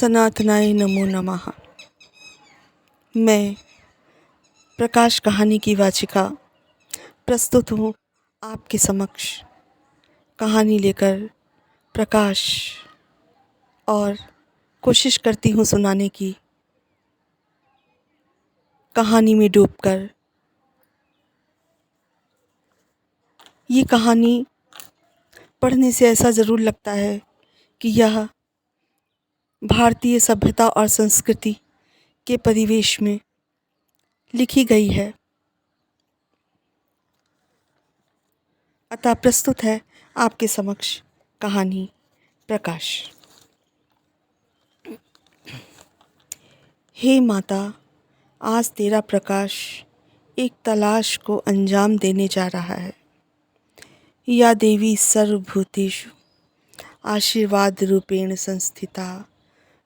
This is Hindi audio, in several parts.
सनातनाय नमो नमः। मैं प्रकाश कहानी की वाचिका प्रस्तुत हूँ आपके समक्ष कहानी लेकर प्रकाश, और कोशिश करती हूँ सुनाने की, कहानी में डूबकर। ये कहानी पढ़ने से ऐसा ज़रूर लगता है कि यह भारतीय सभ्यता और संस्कृति के परिवेश में लिखी गई है। अतः प्रस्तुत है आपके समक्ष कहानी प्रकाश। हे माता, आज तेरा प्रकाश एक तलाश को अंजाम देने जा रहा है। या देवी सर्वभूतेषु आशीर्वाद रूपेण संस्थिता,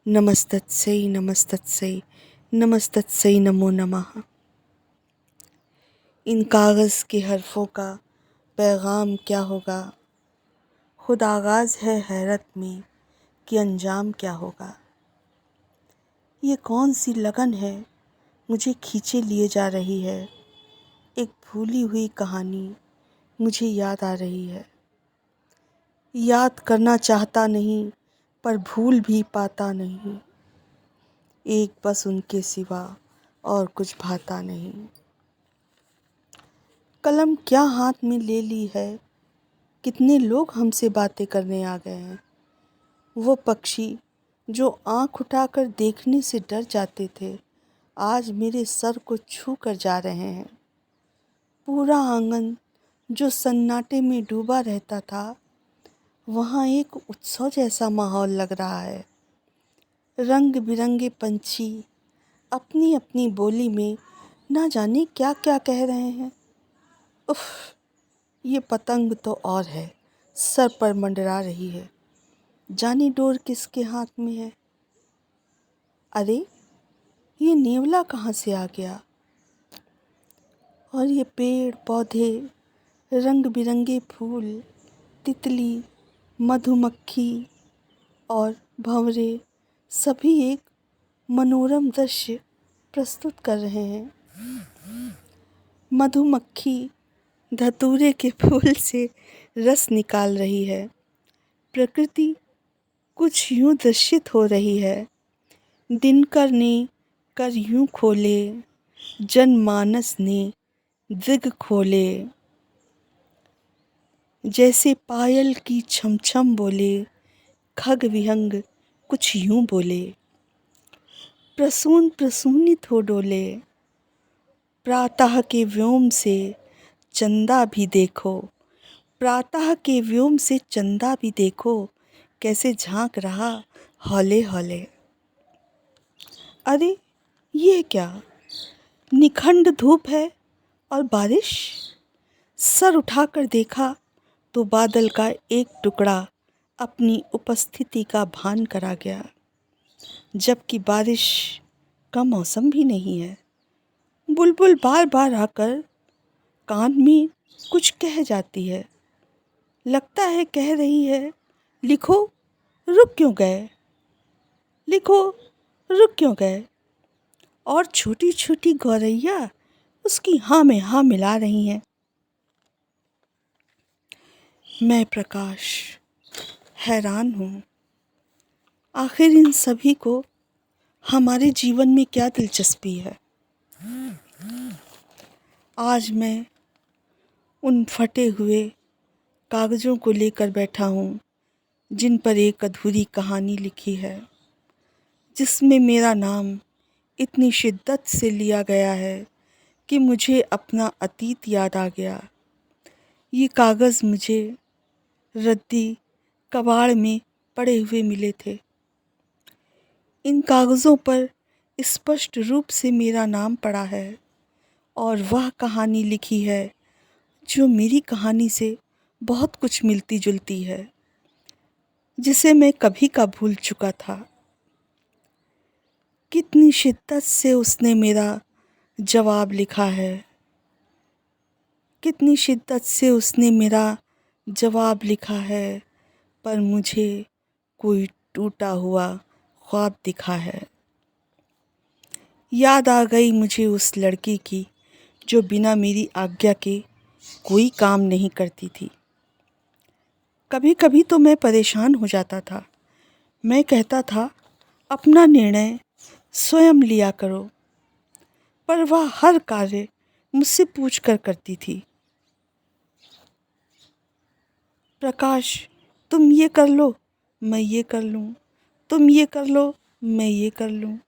नमस्तस्यै नमस्तस्यै नमस्तस्यै नमो नमः। इन कागज़ के हरफों का पैगाम क्या होगा? खुद आगाज़ है हैरत में कि अंजाम क्या होगा। ये कौन सी लगन है मुझे खींचे लिए जा रही है। एक भूली हुई कहानी मुझे याद आ रही है। याद करना चाहता नहीं पर भूल भी पाता नहीं। एक बस उनके सिवा और कुछ भाता नहीं। कलम क्या हाथ में ले ली है, कितने लोग हमसे बातें करने आ गए हैं। वो पक्षी जो आँख उठाकर देखने से डर जाते थे, आज मेरे सर को छू कर जा रहे हैं। पूरा आंगन जो सन्नाटे में डूबा रहता था, वहाँ एक उत्सव जैसा माहौल लग रहा है। रंग बिरंगे पंछी अपनी अपनी बोली में ना जाने क्या क्या कह रहे हैं। उफ, ये पतंग तो और है, सर पर मंडरा रही है। जाने डोर किसके हाथ में है। अरे, ये नेवला कहाँ से आ गया? और ये पेड़ पौधे, रंग बिरंगे फूल, तितली, मधुमक्खी और भंवरे सभी एक मनोरम दृश्य प्रस्तुत कर रहे हैं। मधुमक्खी धतूरे के फूल से रस निकाल रही है। प्रकृति कुछ यूं दृश्यित हो रही है। दिनकर ने कर यूं खोले, जनमानस ने दिग खोले। जैसे पायल की छम छम बोले, खग विहंग कुछ यूं बोले। प्रसून प्रसूनित हो डोले, प्रातः के व्योम से चंदा भी देखो। प्रातः के व्योम से चंदा भी देखो, कैसे झांक रहा हौले हौले। अरे, ये क्या? निखंड धूप है और बारिश। सर उठाकर देखा तो बादल का एक टुकड़ा अपनी उपस्थिति का भान करा गया, जबकि बारिश का मौसम भी नहीं है। बुलबुल बार बार आकर कान में कुछ कह जाती है। लगता है कह रही है, लिखो रुक क्यों गए, लिखो रुक क्यों गए। और छोटी छोटी गौरैया उसकी हाँ में हाँ मिला रही हैं। मैं प्रकाश हैरान हूँ, आखिर इन सभी को हमारे जीवन में क्या दिलचस्पी है। आज मैं उन फटे हुए कागज़ों को लेकर बैठा हूँ जिन पर एक अधूरी कहानी लिखी है, जिसमें मेरा नाम इतनी शिद्दत से लिया गया है कि मुझे अपना अतीत याद आ गया। ये कागज़ मुझे रद्दी कबाड़ में पड़े हुए मिले थे। इन कागज़ों पर स्पष्ट रूप से मेरा नाम पड़ा है और वह कहानी लिखी है जो मेरी कहानी से बहुत कुछ मिलती जुलती है, जिसे मैं कभी का भूल चुका था। कितनी शिद्दत से उसने मेरा जवाब लिखा है, कितनी शिद्दत से उसने मेरा जवाब लिखा है, पर मुझे कोई टूटा हुआ ख्वाब दिखा है। याद आ गई मुझे उस लड़की की जो बिना मेरी आज्ञा के कोई काम नहीं करती थी। कभी कभी तो मैं परेशान हो जाता था। मैं कहता था अपना निर्णय स्वयं लिया करो, पर वह हर कार्य मुझसे पूछ कर करती थी। प्रकाश, तुम ये कर लो, मैं ये कर लूँ, तुम ये कर लो, मैं ये कर लूँ।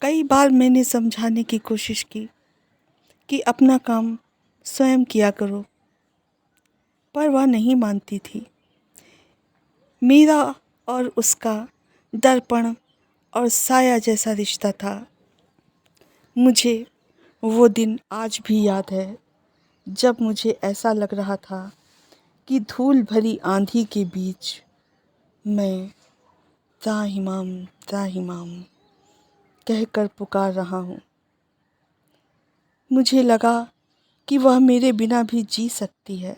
कई बार मैंने समझाने की कोशिश की कि अपना काम स्वयं किया करो, पर वह नहीं मानती थी। मेरा और उसका दर्पण और साया जैसा रिश्ता था। मुझे वो दिन आज भी याद है जब मुझे ऐसा लग रहा था कि धूल भरी आंधी के बीच मैं त्राहिमाम त्राहिमाम कहकर पुकार रहा हूँ। मुझे लगा कि वह मेरे बिना भी जी सकती है।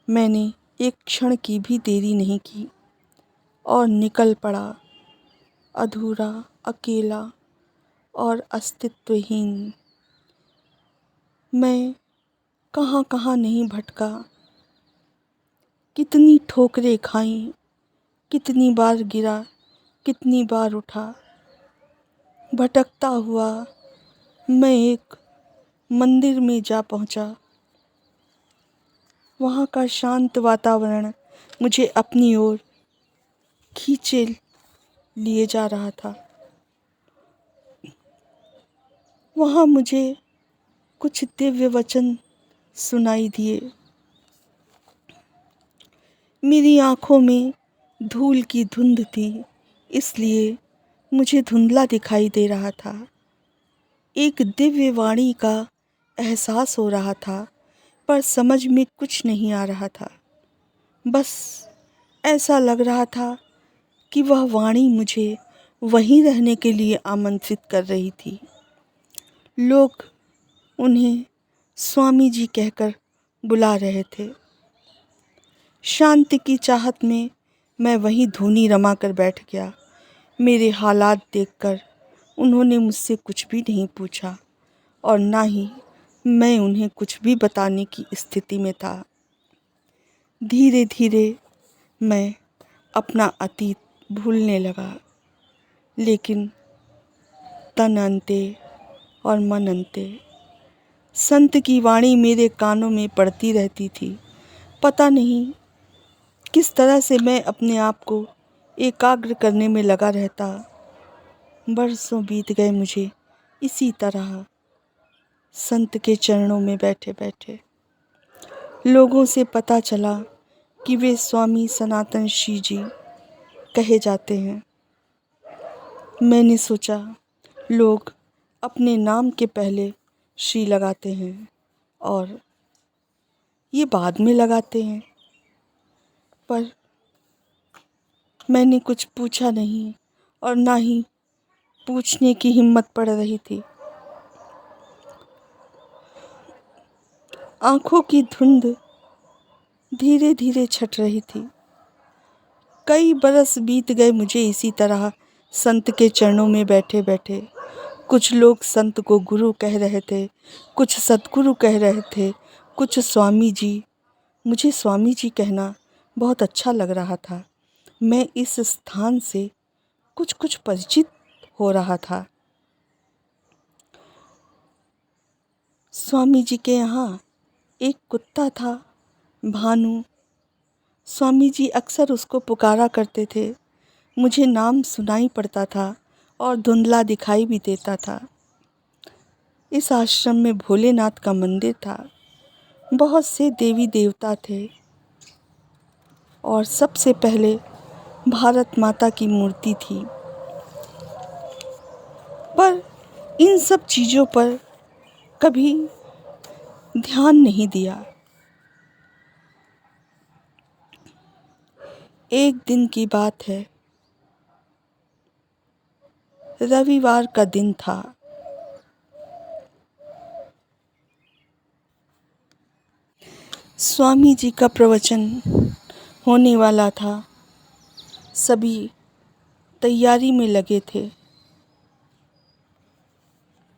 मैंने एक क्षण की भी देरी नहीं की और निकल पड़ा, अधूरा, अकेला और अस्तित्वहीन। मैं कहाँ कहाँ नहीं भटका, कितनी ठोकरें खाईं, कितनी बार गिरा, कितनी बार उठा। भटकता हुआ मैं एक मंदिर में जा पहुंचा। वहाँ का शांत वातावरण मुझे अपनी ओर खींचे लिए जा रहा था। वहाँ मुझे कुछ दिव्य वचन सुनाई दिए। मेरी आँखों में धूल की धुंध थी, इसलिए मुझे धुंधला दिखाई दे रहा था। एक दिव्य वाणी का एहसास हो रहा था, पर समझ में कुछ नहीं आ रहा था। बस ऐसा लग रहा था कि वह वाणी मुझे वहीं रहने के लिए आमंत्रित कर रही थी। लोग उन्हें स्वामी जी कहकर बुला रहे थे। शांति की चाहत में मैं वहीं धूनी रमा कर बैठ गया। मेरे हालात देखकर उन्होंने मुझसे कुछ भी नहीं पूछा और ना ही मैं उन्हें कुछ भी बताने की स्थिति में था। धीरे धीरे मैं अपना अतीत भूलने लगा, लेकिन तन अंते और मन अंते संत की वाणी मेरे कानों में पड़ती रहती थी। पता नहीं किस तरह से मैं अपने आप को एकाग्र करने में लगा रहता। बरसों बीत गए मुझे इसी तरह संत के चरणों में बैठे बैठे। लोगों से पता चला कि वे स्वामी सनातन श्री जी कहे जाते हैं। मैंने सोचा लोग अपने नाम के पहले श्री लगाते हैं और ये बाद में लगाते हैं, पर मैंने कुछ पूछा नहीं और ना ही पूछने की हिम्मत पड़ रही थी। आंखों की धुंध धीरे धीरे छट रही थी। कई बरस बीत गए मुझे इसी तरह संत के चरणों में बैठे बैठे। कुछ लोग संत को गुरु कह रहे थे, कुछ सतगुरु कह रहे थे, कुछ स्वामी जी। मुझे स्वामी जी कहना बहुत अच्छा लग रहा था। मैं इस स्थान से कुछ कुछ परिचित हो रहा था। स्वामी जी के यहाँ एक कुत्ता था, भानु। स्वामी जी अक्सर उसको पुकारा करते थे। मुझे नाम सुनाई पड़ता था और धुंधला दिखाई भी देता था। इस आश्रम में भोलेनाथ का मंदिर था। बहुत से देवी देवता थे और सबसे पहले भारत माता की मूर्ति थी। पर इन सब चीज़ों पर कभी ध्यान नहीं दिया। एक दिन की बात है, रविवार का दिन था। स्वामी जी का प्रवचन होने वाला था। सभी तैयारी में लगे थे।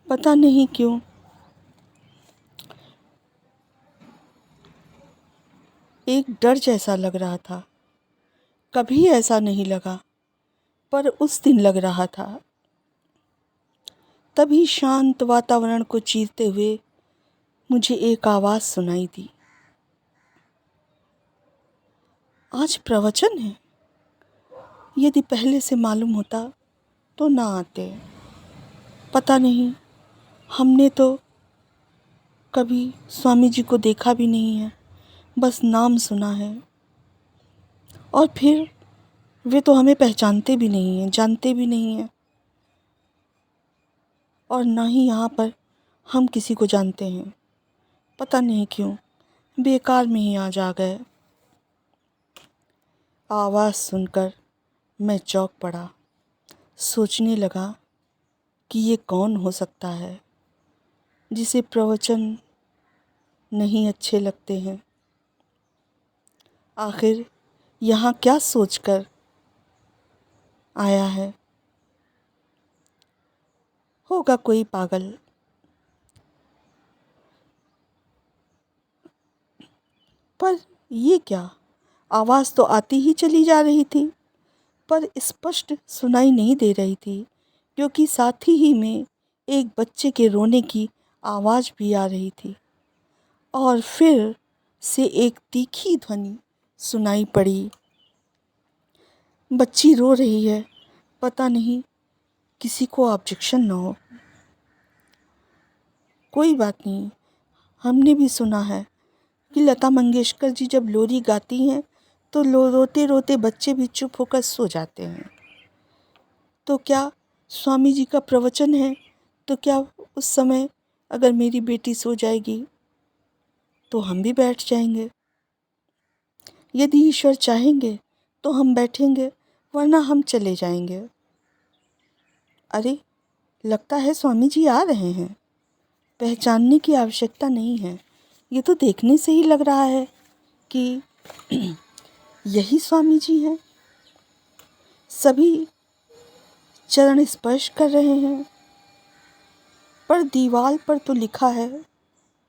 पता नहीं क्यों एक डर जैसा लग रहा था। कभी ऐसा नहीं लगा, पर उस दिन लग रहा था। तभी शांत वातावरण को चीरते हुए मुझे एक आवाज़ सुनाई दी। आज प्रवचन है। यदि पहले से मालूम होता तो ना आते। पता नहीं, हमने तो कभी स्वामी जी को देखा भी नहीं है, बस नाम सुना है। और फिर वे तो हमें पहचानते भी नहीं हैं, जानते भी नहीं हैं, और ना ही यहाँ पर हम किसी को जानते हैं। पता नहीं क्यों बेकार में ही आज आ गए। आवाज़ सुनकर मैं चौंक पड़ा। सोचने लगा कि ये कौन हो सकता है जिसे प्रवचन नहीं अच्छे लगते हैं। आखिर यहाँ क्या सोचकर आया है। होगा कोई पागल। पर ये क्या, आवाज़ तो आती ही चली जा रही थी, पर स्पष्ट सुनाई नहीं दे रही थी, क्योंकि साथ ही में एक बच्चे के रोने की आवाज़ भी आ रही थी। और फिर से एक तीखी ध्वनि सुनाई पड़ी। बच्ची रो रही है, पता नहीं किसी को ऑब्जेक्शन ना हो। कोई बात नहीं, हमने भी सुना है कि लता मंगेशकर जी जब लोरी गाती हैं तो रोते रोते बच्चे भी चुप होकर सो जाते हैं। तो क्या स्वामी जी का प्रवचन है, तो क्या उस समय अगर मेरी बेटी सो जाएगी तो हम भी बैठ जाएंगे। यदि ईश्वर चाहेंगे तो हम बैठेंगे, वरना हम चले जाएंगे। अरे, लगता है स्वामी जी आ रहे हैं। पहचानने की आवश्यकता नहीं है, ये तो देखने से ही लग रहा है कि यही स्वामी जी हैं। सभी चरण स्पर्श कर रहे हैं, पर दीवार पर तो लिखा है,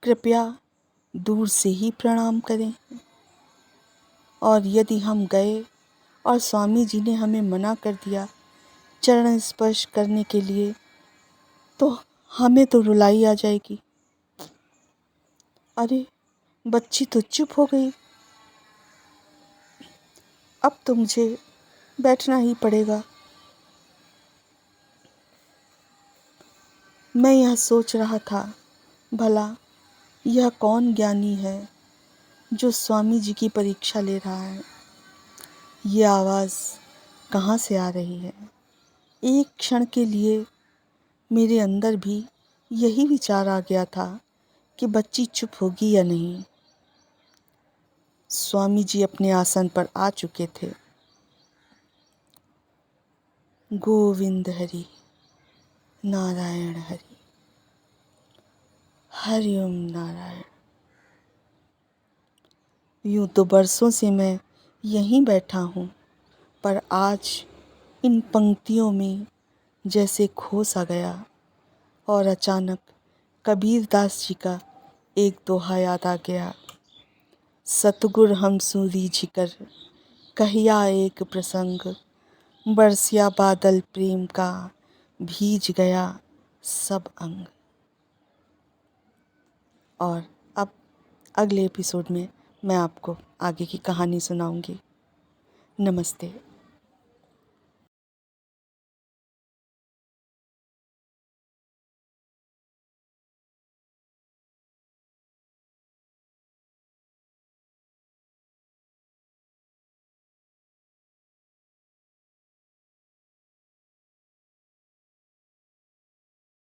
कृपया दूर से ही प्रणाम करें। और यदि हम गए और स्वामी जी ने हमें मना कर दिया चरण स्पर्श करने के लिए, तो हमें तो रुलाई आ जाएगी। अरे, बच्ची तो चुप हो गई। अब तो मुझे बैठना ही पड़ेगा। मैं यह सोच रहा था, भला यह कौन ज्ञानी है जो स्वामी जी की परीक्षा ले रहा है। ये आवाज़ कहाँ से आ रही है। एक क्षण के लिए मेरे अंदर भी यही विचार आ गया था कि बच्ची चुप होगी या नहीं। स्वामी जी अपने आसन पर आ चुके थे। गोविंद हरि, नारायण हरि, हरिओम नारायण। यूँ तो बरसों से मैं यहीं बैठा हूँ, पर आज इन पंक्तियों में जैसे खो सा गया। और अचानक कबीर दास जी का एक दोहा याद आ गया। सतगुर हम सूरी झिकर, कहिया एक प्रसंग, बरसिया बादल प्रेम का, भीज गया सब अंग। और अब अगले एपिसोड में मैं आपको आगे की कहानी सुनाऊंगी। नमस्ते।